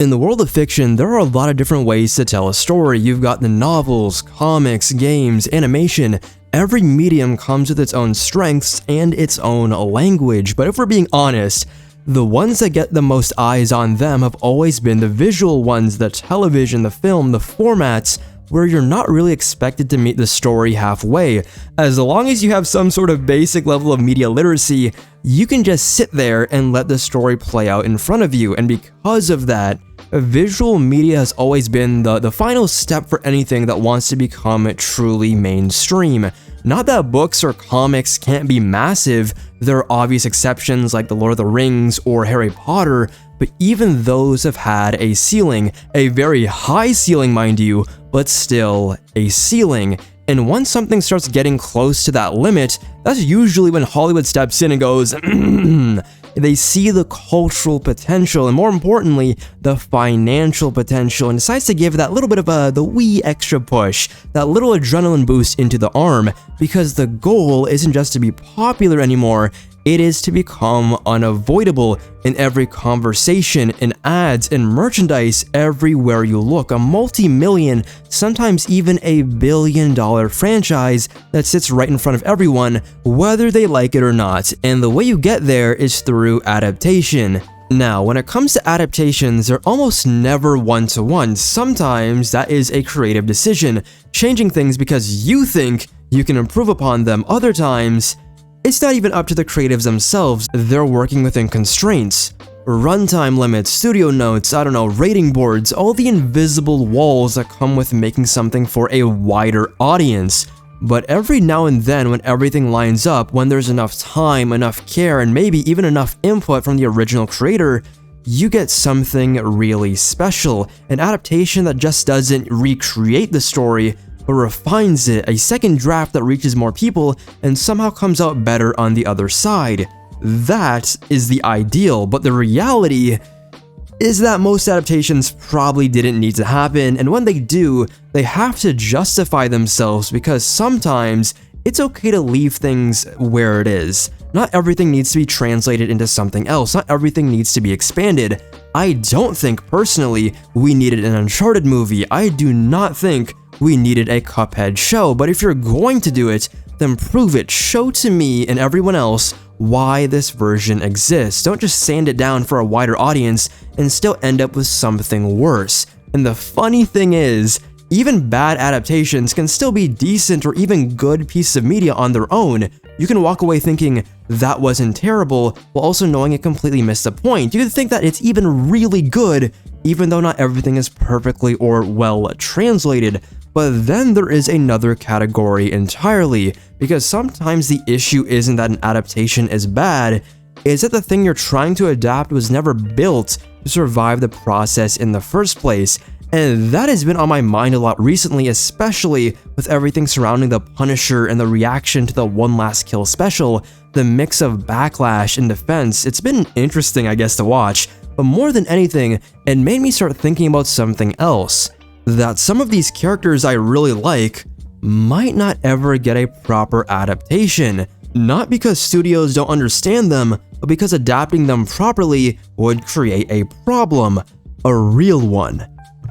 In the world of fiction, there are a lot of different ways to tell a story. You've got the novels, comics, games, animation. Every medium comes with its own strengths and its own language, but if we're being honest, the ones that get the most eyes on them have always been the visual ones, the television, the film, the formats, where you're not really expected to meet the story halfway. As long as you have some sort of basic level of media literacy, you can just sit there and let the story play out in front of you, and because of that, visual media has always been the final step for anything that wants to become truly mainstream. Not that books or comics can't be massive, there are obvious exceptions like The Lord of the Rings or Harry Potter, but even those have had a ceiling, a very high ceiling mind you, but still a ceiling. And once something starts getting close to that limit, that's usually when Hollywood steps in and goes, they see the cultural potential and more importantly, the financial potential and decides to give that little bit of the wee extra push, that little adrenaline boost into the arm, because the goal isn't just to be popular anymore, it is to become unavoidable in every conversation, in ads, in merchandise, everywhere you look. A multi-million, sometimes even $1 billion franchise that sits right in front of everyone, whether they like it or not. And the way you get there is through adaptation. Now, when it comes to adaptations, they're almost never one-to-one. Sometimes that is a creative decision, changing things because you think you can improve upon them. Other times, it's not even up to the creatives themselves, they're working within constraints. Runtime limits, studio notes, rating boards, all the invisible walls that come with making something for a wider audience. But every now and then when everything lines up, when there's enough time, enough care, and maybe even enough input from the original creator, you get something really special. An adaptation that just doesn't recreate the story, but refines it, a second draft that reaches more people and somehow comes out better on the other side. That is the ideal, but the reality is that most adaptations probably didn't need to happen, and when they do, they have to justify themselves because sometimes it's okay to leave things where it is. Not everything needs to be translated into something else, not everything needs to be expanded. I don't think personally we needed an Uncharted movie, I do not think we needed a Cuphead show, but if you're going to do it, then prove it. Show to me and everyone else why this version exists. Don't just sand it down for a wider audience and still end up with something worse. And the funny thing is, even bad adaptations can still be decent or even good pieces of media on their own. You can walk away thinking that wasn't terrible while also knowing it completely missed the point. You can think that it's even really good even though not everything is perfectly or well translated. But then there is another category entirely, because sometimes the issue isn't that an adaptation is bad, it's that the thing you're trying to adapt was never built to survive the process in the first place. And that has been on my mind a lot recently, especially with everything surrounding The Punisher and the reaction to the One Last Kill special, the mix of backlash and defense. It's been interesting, I guess, to watch, but more than anything, it made me start thinking about something else. That some of these characters I really like might not ever get a proper adaptation. Not because studios don't understand them, but because adapting them properly would create a problem. A real one.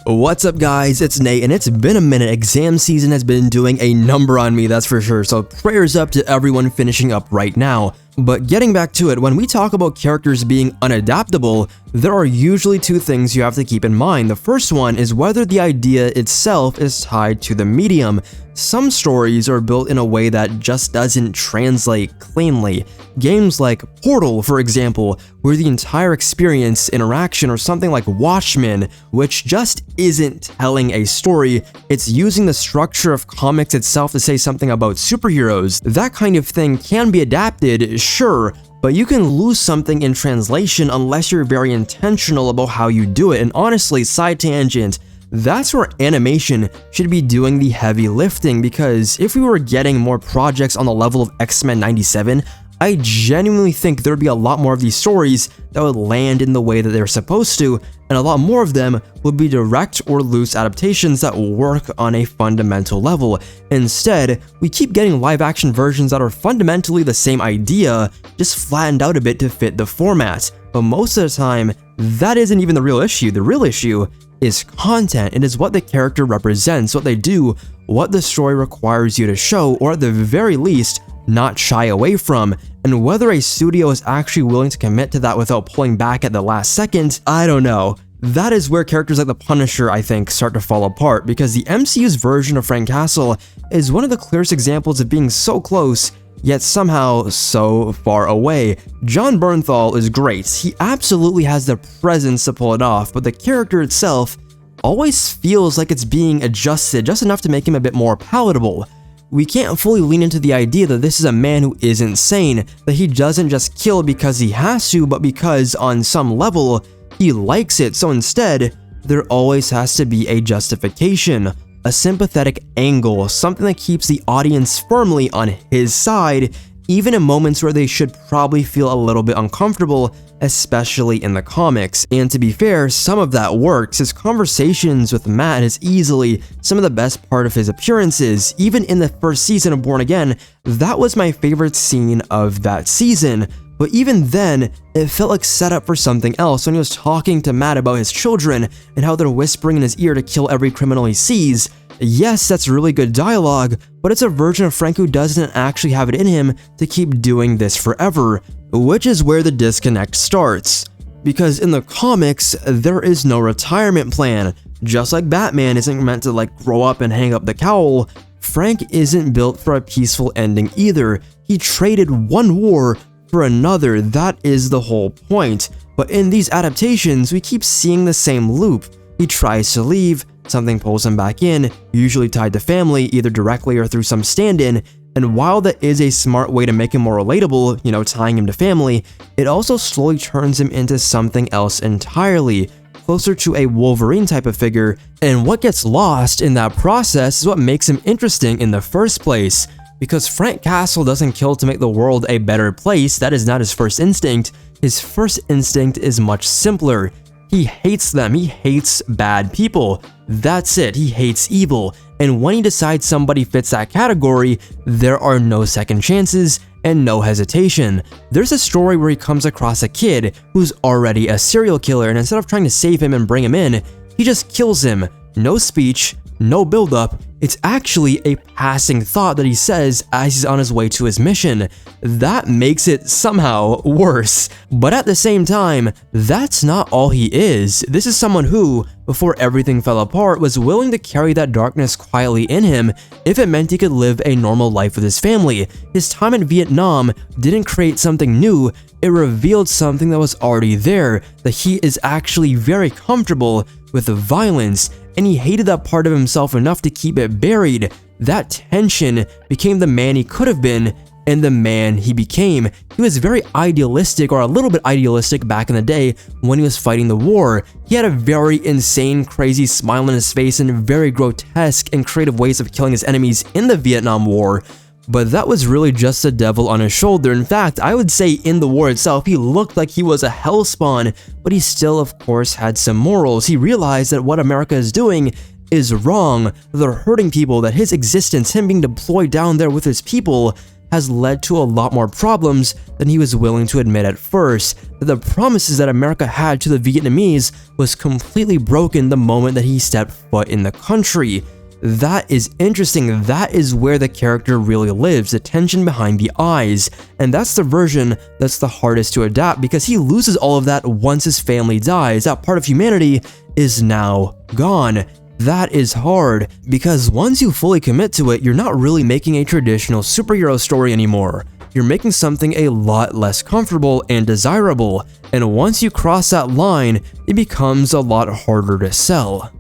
What's up guys, it's Nate, and it's been a minute. Exam season has been doing a number on me, that's for sure, so prayers up to everyone finishing up right now. But getting back to it, when we talk about characters being unadaptable, there are usually two things you have to keep in mind. The first one is whether the idea itself is tied to the medium. Some stories are built in a way that just doesn't translate cleanly. Games like Portal, for example, where the entire experience, interaction, or something like Watchmen, which just isn't telling a story, it's using the structure of comics itself to say something about superheroes. That kind of thing can be adapted, sure, but you can lose something in translation unless you're very intentional about how you do it. And honestly, side tangent, that's where animation should be doing the heavy lifting, because if we were getting more projects on the level of X-Men 97, I genuinely think there'd be a lot more of these stories that would land in the way that they're supposed to, and a lot more of them would be direct or loose adaptations that work on a fundamental level. Instead, we keep getting live-action versions that are fundamentally the same idea, just flattened out a bit to fit the format. but most of the time, that isn't even the real issue. The real issue is content. It is what the character represents, what they do, what the story requires you to show, or at the very least, not shy away from. And whether a studio is actually willing to commit to that without pulling back at the last second, I don't know. That is where characters like the Punisher, I think, start to fall apart, because the MCU's version of Frank Castle is one of the clearest examples of being so close, yet somehow so far away. Jon Bernthal is great. He absolutely has the presence to pull it off, but the character itself always feels like it's being adjusted just enough to make him a bit more palatable. We can't fully lean into the idea that this is a man who isn't sane, that he doesn't just kill because he has to, but because on some level, he likes it. So instead, there always has to be a justification, a sympathetic angle, something that keeps the audience firmly on his side, even in moments where they should probably feel a little bit uncomfortable, especially in the comics. And to be fair, some of that works. His conversations with Matt is easily some of the best part of his appearances. Even in the first season of Born Again, that was my favorite scene of that season. But even then, it felt like setup for something else when he was talking to Matt about his children and how they're whispering in his ear to kill every criminal he sees. Yes, that's really good dialogue, but it's a version of Frank who doesn't actually have it in him to keep doing this forever, which is where the disconnect starts. Because in the comics, there is no retirement plan. Just like Batman isn't meant to grow up and hang up the cowl, Frank isn't built for a peaceful ending either. He traded one war for another. That is the whole point. But in these adaptations, we keep seeing the same loop. He tries to leave, something pulls him back in, usually tied to family, either directly or through some stand-in, and while that is a smart way to make him more relatable, tying him to family, it also slowly turns him into something else entirely, closer to a Wolverine type of figure, and what gets lost in that process is what makes him interesting in the first place. Because Frank Castle doesn't kill to make the world a better place, that is not his first instinct. His first instinct is much simpler. He hates them, he hates bad people. That's it, he hates evil. And when he decides somebody fits that category, there are no second chances and no hesitation. There's a story where he comes across a kid who's already a serial killer, and instead of trying to save him and bring him in, he just kills him. No speech, no build-up. It's actually a passing thought that he says as he's on his way to his mission. That makes it somehow worse. But at the same time, that's not all he is. This is someone who, before everything fell apart, was willing to carry that darkness quietly in him if it meant he could live a normal life with his family. His time in Vietnam didn't create something new, it revealed something that was already there, that he is actually very comfortable with the violence, and he hated that part of himself enough to keep it buried. That tension became the man he could have been, and the man he became. He was very idealistic, or a little bit idealistic back in the day when he was fighting the war. He had a very insane, crazy smile on his face and very grotesque and creative ways of killing his enemies in the Vietnam War. But that was really just a devil on his shoulder. In fact, I would say in the war itself, he looked like he was a hellspawn, but he still, of course, had some morals. He realized that what America is doing is wrong, that they're hurting people, that his existence, him being deployed down there with his people, has led to a lot more problems than he was willing to admit at first. That the promises that America had to the Vietnamese was completely broken the moment that he stepped foot in the country. That is interesting. That is where the character really lives, the tension behind the eyes. And that's the version that's the hardest to adapt, because he loses all of that once his family dies. That part of humanity is now gone. That is hard, because once you fully commit to it, you're not really making a traditional superhero story anymore. You're making something a lot less comfortable and desirable. And once you cross that line, it becomes a lot harder to sell.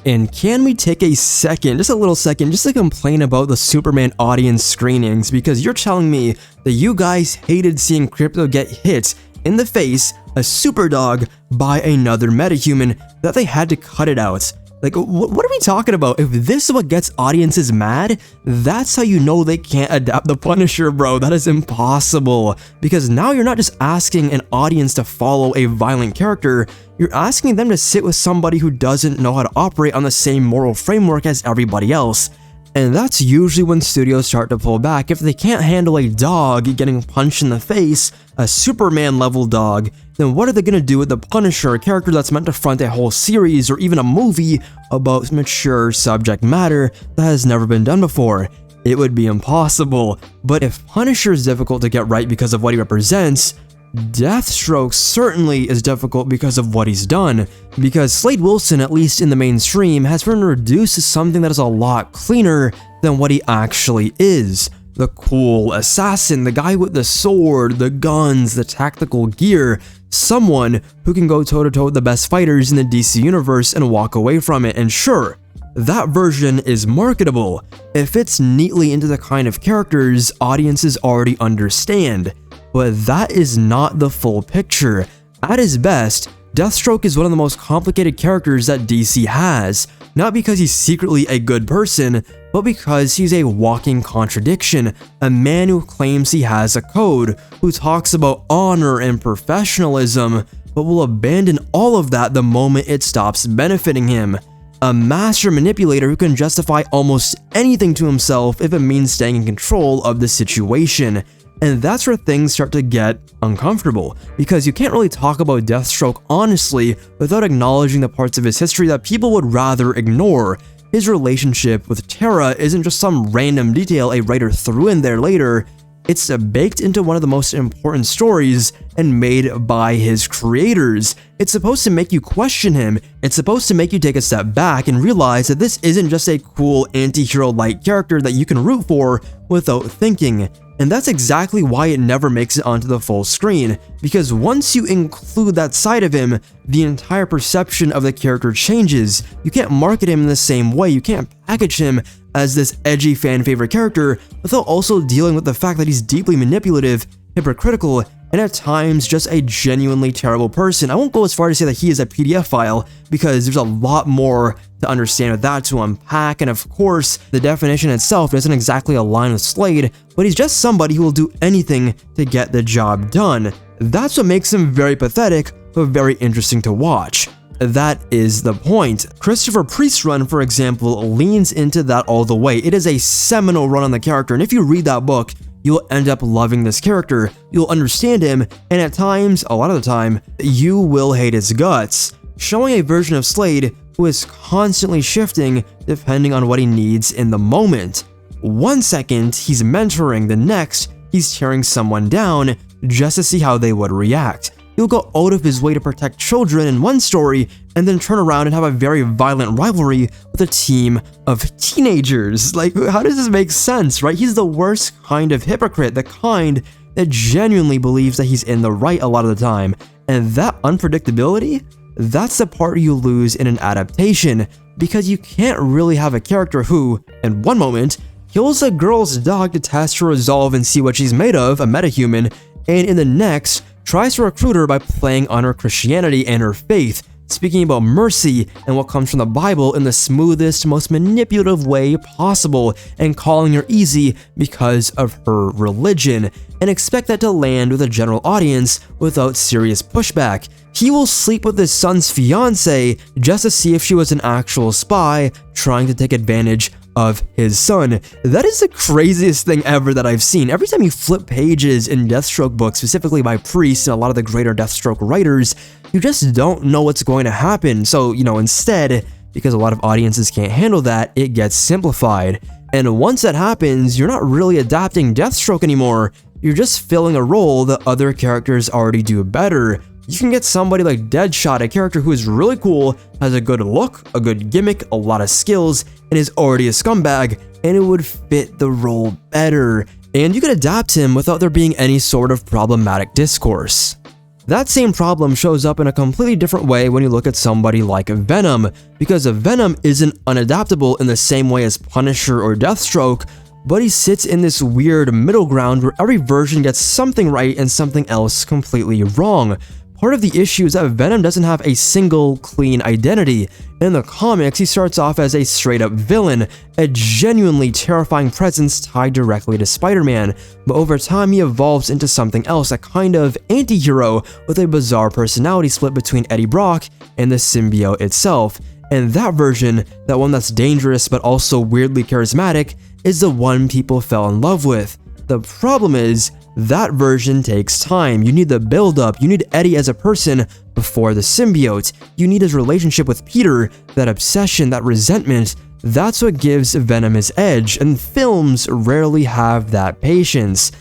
And can we take a second, just a little second, just to complain about the Superman audience screenings, because you're telling me that you guys hated seeing Crypto get hit in the face, a super dog, by another metahuman, that they had to cut it out. Like, what are we talking about? If this is what gets audiences mad, that's how you know they can't adapt the Punisher, bro. That is impossible. Because now you're not just asking an audience to follow a violent character, you're asking them to sit with somebody who doesn't know how to operate on the same moral framework as everybody else. And that's usually when studios start to pull back. If they can't handle a dog getting punched in the face, a Superman level dog, then what are they gonna do with the Punisher, a character that's meant to front a whole series or even a movie about mature subject matter that has never been done before? It would be impossible. But if Punisher is difficult to get right because of what he represents, Deathstroke certainly is difficult because of what he's done, because Slade Wilson, at least in the mainstream, has been reduced to something that is a lot cleaner than what he actually is. The cool assassin, the guy with the sword, the guns, the tactical gear, someone who can go toe-to-toe with the best fighters in the DC universe and walk away from it. And sure, that version is marketable. It fits neatly into the kind of characters audiences already understand. But that is not the full picture. At his best, Deathstroke is one of the most complicated characters that DC has, not because he's secretly a good person, but because he's a walking contradiction, a man who claims he has a code, who talks about honor and professionalism, but will abandon all of that the moment it stops benefiting him. A master manipulator who can justify almost anything to himself if it means staying in control of the situation. And that's where things start to get uncomfortable, because you can't really talk about Deathstroke honestly without acknowledging the parts of his history that people would rather ignore. His relationship with Tara isn't just some random detail a writer threw in there later. It's baked into one of the most important stories and made by his creators. It's supposed to make you question him. It's supposed to make you take a step back and realize that this isn't just a cool anti-hero-like character that you can root for without thinking. And that's exactly why it never makes it onto the full screen, because once you include that side of him, the entire perception of the character changes. You can't market him in the same way, you can't package him as this edgy fan favorite character without also dealing with the fact that he's deeply manipulative, hypocritical, and at times just a genuinely terrible person. I won't go as far to say that he is a PDF file, because there's a lot more to understand with that to unpack, and of course, the definition itself doesn't exactly align with Slade, but he's just somebody who will do anything to get the job done. That's what makes him very pathetic, but very interesting to watch. That is the point. Christopher Priest's run, for example, leans into that all the way. It is a seminal run on the character, and if you read that book, you'll end up loving this character, you'll understand him, and at times, a lot of the time, you will hate his guts, showing a version of Slade who is constantly shifting depending on what he needs in the moment. One second, he's mentoring, the next, he's tearing someone down just to see how they would react. He'll go out of his way to protect children in one story, and then turn around and have a very violent rivalry with a team of teenagers. Like, how does this make sense, right? He's the worst kind of hypocrite, the kind that genuinely believes that he's in the right a lot of the time. And that unpredictability, that's the part you lose in an adaptation, because you can't really have a character who, in one moment, kills a girl's dog to test her resolve and see what she's made of, a metahuman, and in the next, tries to recruit her by playing on her Christianity and her faith, speaking about mercy and what comes from the Bible in the smoothest, most manipulative way possible, and calling her easy because of her religion, and expect that to land with a general audience without serious pushback. He will sleep with his son's fiancée just to see if she was an actual spy trying to take advantage of his son. That is the craziest thing ever that I've seen. Every time you flip pages in Deathstroke books, specifically by Priest and a lot of the greater Deathstroke writers, you just don't know what's going to happen. So, instead, because a lot of audiences can't handle that, it gets simplified. And once that happens, you're not really adapting Deathstroke anymore. You're just filling a role that other characters already do better. You can get somebody like Deadshot, a character who is really cool, has a good look, a good gimmick, a lot of skills, and is already a scumbag, and it would fit the role better. And you could adapt him without there being any sort of problematic discourse. That same problem shows up in a completely different way when you look at somebody like Venom, because Venom isn't unadaptable in the same way as Punisher or Deathstroke, but he sits in this weird middle ground where every version gets something right and something else completely wrong. Part of the issue is that Venom doesn't have a single clean identity. In the comics, he starts off as a straight-up villain, a genuinely terrifying presence tied directly to Spider-Man, but over time he evolves into something else, a kind of anti-hero with a bizarre personality split between Eddie Brock and the symbiote itself. And that version, that one that's dangerous but also weirdly charismatic, is the one people fell in love with. The problem is, that version takes time. You need the build-up, you need Eddie as a person before the symbiote, you need his relationship with Peter, that obsession, that resentment. That's what gives Venom his edge, and films rarely have that patience.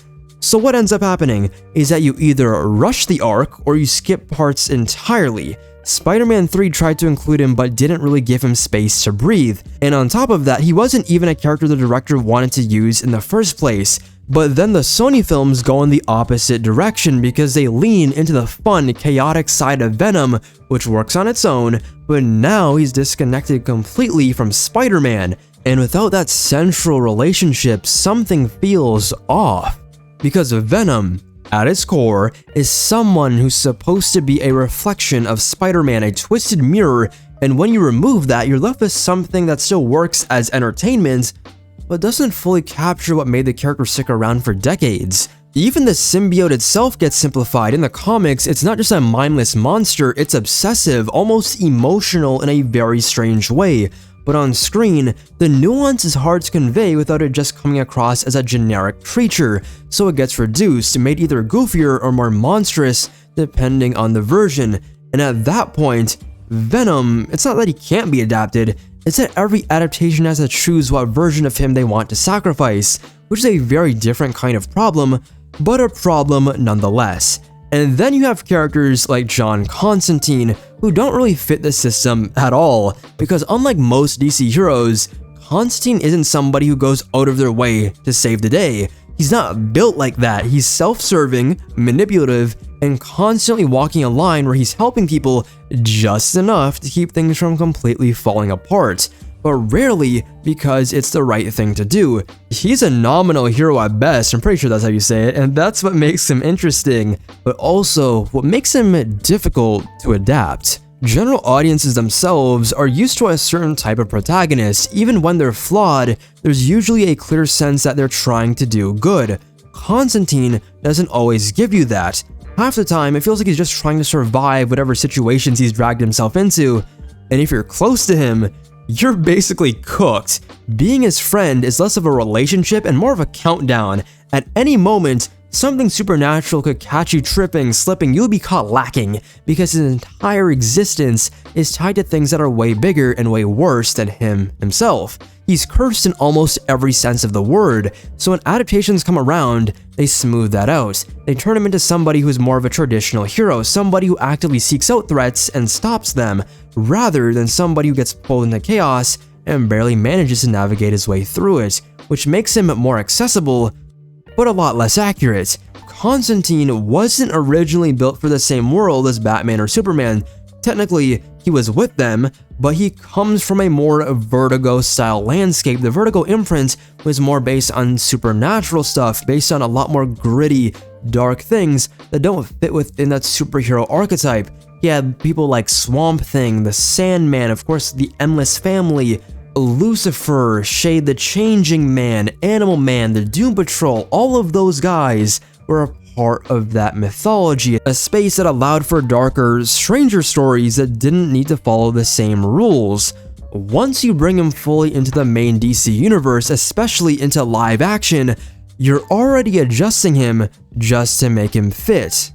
So what ends up happening is that you either rush the arc or you skip parts entirely. Spider-Man 3 tried to include him but didn't really give him space to breathe, and on top of that, he wasn't even a character the director wanted to use in the first place. But then the Sony films go in the opposite direction because they lean into the fun, chaotic side of Venom, which works on its own, but now he's disconnected completely from Spider-Man, and without that central relationship, something feels off. Because Venom, at its core, is someone who's supposed to be a reflection of Spider-Man, a twisted mirror, and when you remove that, you're left with something that still works as entertainment, but doesn't fully capture what made the character stick around for decades. Even the symbiote itself gets simplified. In the comics, it's not just a mindless monster, it's obsessive, almost emotional in a very strange way. But on screen, the nuance is hard to convey without it just coming across as a generic creature, so it gets reduced, made either goofier or more monstrous, depending on the version. And at that point, Venom, it's not that he can't be adapted, it's that every adaptation has to choose what version of him they want to sacrifice, which is a very different kind of problem, but a problem nonetheless. And then you have characters like John Constantine, who don't really fit the system at all, because unlike most DC heroes, Constantine isn't somebody who goes out of their way to save the day. He's not built like that. He's self-serving, manipulative, and constantly walking a line where he's helping people just enough to keep things from completely falling apart, but rarely because it's the right thing to do. He's a nominal hero at best, I'm pretty sure that's how you say it, and that's what makes him interesting, but also what makes him difficult to adapt. General audiences themselves are used to a certain type of protagonist. Even when they're flawed, there's usually a clear sense that they're trying to do good. Constantine doesn't always give you that. Half the time, it feels like he's just trying to survive whatever situations he's dragged himself into, and if you're close to him, you're basically cooked. Being his friend is less of a relationship and more of a countdown. At any moment, something supernatural could catch you tripping, slipping, you'll be caught lacking, because his entire existence is tied to things that are way bigger and way worse than him himself. He's cursed in almost every sense of the word, so when adaptations come around, they smooth that out. They turn him into somebody who's more of a traditional hero, somebody who actively seeks out threats and stops them, rather than somebody who gets pulled into chaos and barely manages to navigate his way through it, which makes him more accessible, but a lot less accurate. Constantine wasn't originally built for the same world as Batman or Superman. Technically, he was with them, but he comes from a more Vertigo-style landscape. The Vertigo imprint was more based on supernatural stuff, based on a lot more gritty, dark things that don't fit within that superhero archetype. He had people like Swamp Thing, the Sandman, of course the Endless Family, Lucifer, Shade the Changing Man, Animal Man, the Doom Patrol. All of those guys were a part of that mythology, a space that allowed for darker, stranger stories that didn't need to follow the same rules. Once you bring him fully into the main DC universe, especially into live action, you're already adjusting him just to make him fit.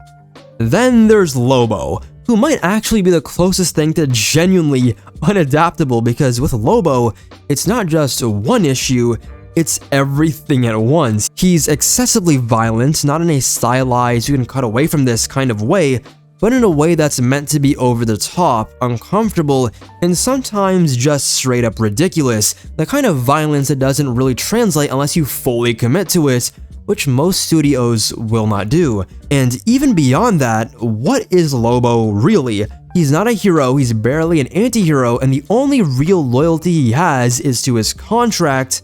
Then there's Lobo, who might actually be the closest thing to genuinely unadaptable, because with Lobo, it's not just one issue, it's everything at once. He's excessively violent, not in a stylized, you can cut away from this kind of way, but in a way that's meant to be over the top, uncomfortable, and sometimes just straight up ridiculous. The kind of violence that doesn't really translate unless you fully commit to it, which most studios will not do. And even beyond that, what is Lobo really? He's not a hero, he's barely an anti-hero, and the only real loyalty he has is to his contract,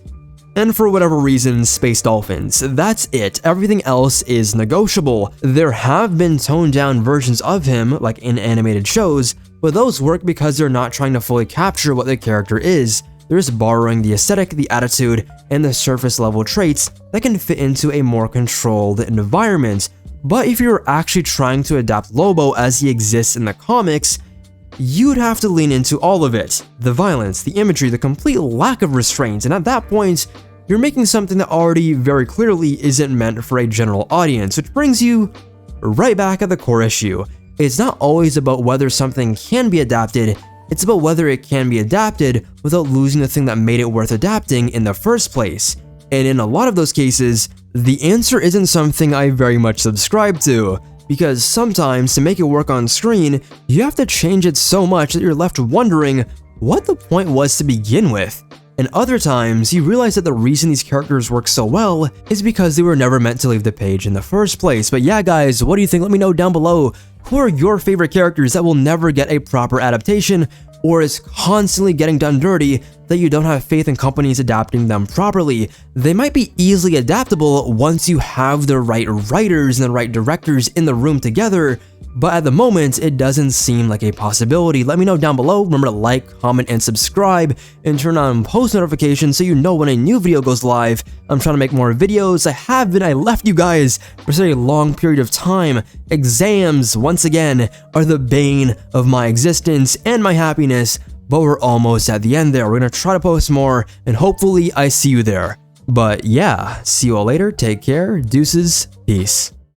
and for whatever reason, space dolphins. That's it. Everything else is negotiable. There have been toned down versions of him, like in animated shows, but those work because they're not trying to fully capture what the character is. They're just borrowing the aesthetic, the attitude, and the surface level traits that can fit into a more controlled environment. But if you're actually trying to adapt Lobo as he exists in the comics, you'd have to lean into all of it. The violence, the imagery, the complete lack of restraint, and at that point, you're making something that already very clearly isn't meant for a general audience, which brings you right back at the core issue. It's not always about whether something can be adapted, it's about whether it can be adapted without losing the thing that made it worth adapting in the first place. And in a lot of those cases, the answer isn't something I very much subscribe to, because sometimes to make it work on screen, you have to change it so much that you're left wondering what the point was to begin with. And other times, you realize that the reason these characters work so well is because they were never meant to leave the page in the first place. But yeah guys, what do you think? Let me know down below. Who are your favorite characters that will never get a proper adaptation, or is constantly getting done dirty that you don't have faith in companies adapting them properly? They might be easily adaptable once you have the right writers and the right directors in the room together, but at the moment, it doesn't seem like a possibility. Let me know down below. Remember to like, comment, and subscribe, and turn on post notifications so you know when a new video goes live. I'm trying to make more videos. I left you guys for such a long period of time. Exams, once again, are the bane of my existence and my happiness, but we're almost at the end there. We're gonna try to post more, and hopefully I see you there. But yeah, see you all later. Take care. Deuces. Peace.